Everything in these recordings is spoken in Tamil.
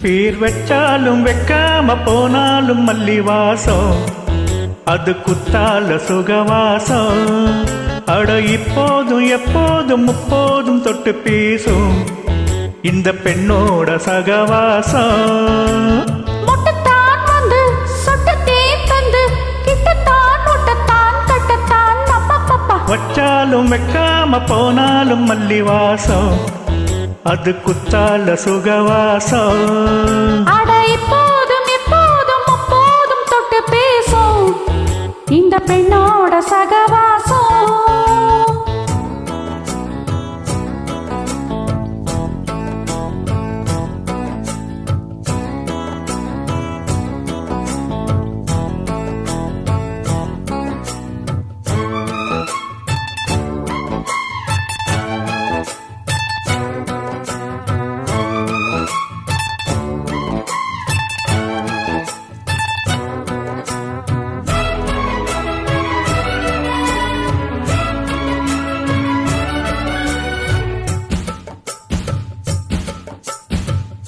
பேர் வச்சாலும் வைக்காம போனாலும் மல்லி வாசம், அது குத்தால சுகவாசம். அட இப்போதும் எப்போதும் முப்போதும் தொட்டு பேசும் இந்த பெண்ணோட சகவாசம். வச்சாலும் வைக்காம போனாலும் மல்லி வாசம், அது குத்தால சுகவாசம். அட இப்போதும் எப்போதும் முப்போதும் தொட்டு பேசும் இந்த பெண்ணோட சகவாசம்.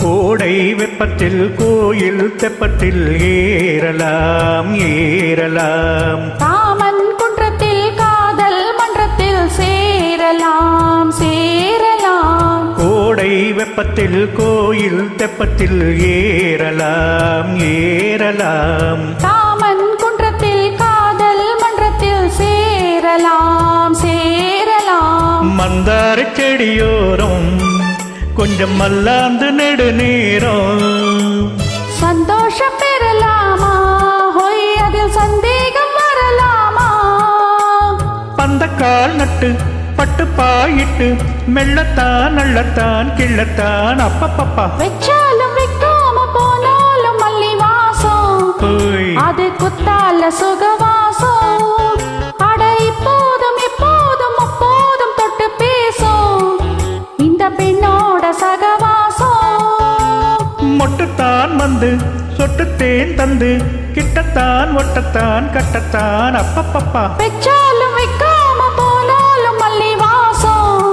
கோடை வெப்பத்தில் கோயில் தெப்பத்தில் ஏறலாம் ஏறலாம், காமன் குன்றத்தில் காதல் மன்றத்தில் சேரலாம் சேரலாம். கோடை வெப்பத்தில் கோயில் தெப்பத்தில் ஏறலாம் ஏறலாம், காமன் குன்றத்தில் காதல் மன்றத்தில் சேரலாம் சேரலாம். மந்தார செடியோரம் கொஞ்சம் மல்லாந்து நெடு நேரம், சந்தோஷம் பெறலாமா ஹொய் அதில் சந்தேகம் வரலாமா. பந்தக்கால் நட்டு பட்டு பாயிட்டு மெல்லத்தான் அள்ளத்தான் கிள்ளத்தான் அப்பப்பப்பா. வெச்சாலும் வைக்காம போனாலும் மல்லி வாசம், அது குத்தால சுகவாசம். அட இப்போதும் எப்போதும் முப்போதும் தொட்டு பேசும் இந்த பெண்ணோட சகவாசம். மொட்டுத்தான் வந்து சொட்டுத்தேன் தந்து கிட்டத்தான் ஒட்டத்தான் கட்டத்தான் அப்பப்பப்பா. வெச்சாலும் வைக்காம போனாலும் மல்லி வாசம்,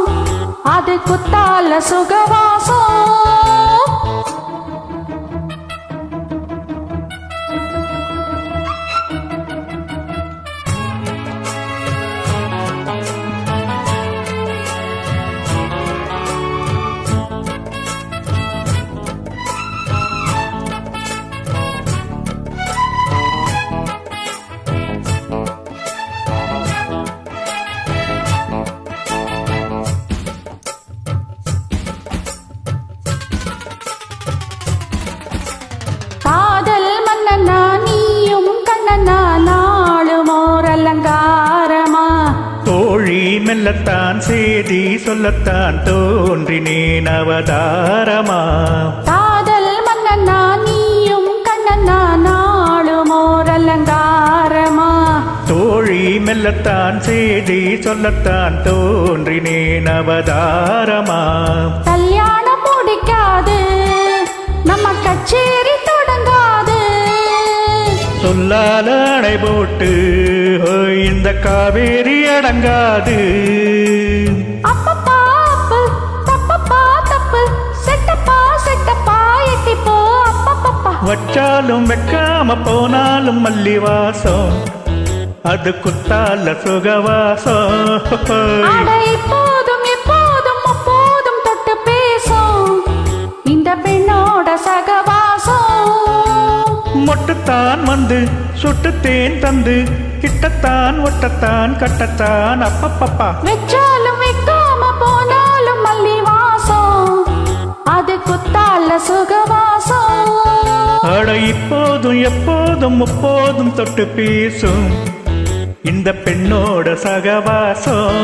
அது குத்தால சுகவாசம். காதல் மன்னனா நீயும் கண்ணனா நாளுமோர் அலங்காரமா. தோழி மெல்லத்தான் சேதி சொல்லத்தான் தோன்றினேன் அவதாரமா. காதல் மன்னனா நீயும் கண்ணனா நாளுமோர் அலங்காரமா. தோழி மெல்லத்தான் சேதி சொல்லத்தான் தோன்றினேன் அவதாரமா. கல்யாணம் முடிக்காது நம்ம கச்சேரி தொடங்காது, சொல்லால அடை போட்டு இந்த காவேரி அடங்காது. அப்பப்பா அப்பு தப்பப்பா தப்பு செட்டப்பா செட்டப்பா எட்டிப்போ அப்பப்பப்பா. வச்சாலும் வைக்காம போனாலும் மல்லி வாசம், அது குத்தால சுகவாசம். அட இப்போதும் எப்போதும் முப்போதும் தொட்டு பேசும் இந்த பெண்ணோட சகவாசம். மொட்டுத்தான் வந்து சுட்டுத்தேன் தந்து கிட்டத்தான் ஒட்டத்தான் கட்டத்தான் அப்பப்பப்பா. வெச்சாலும் வைக்காம போனாலும் மல்லி வாசம், அது குத்தால சுகவாசம். அட இப்போதும் எப்போதும் முப்போதும் தொட்டு பேசும் இந்த பெண்ணோட சகவாசம்.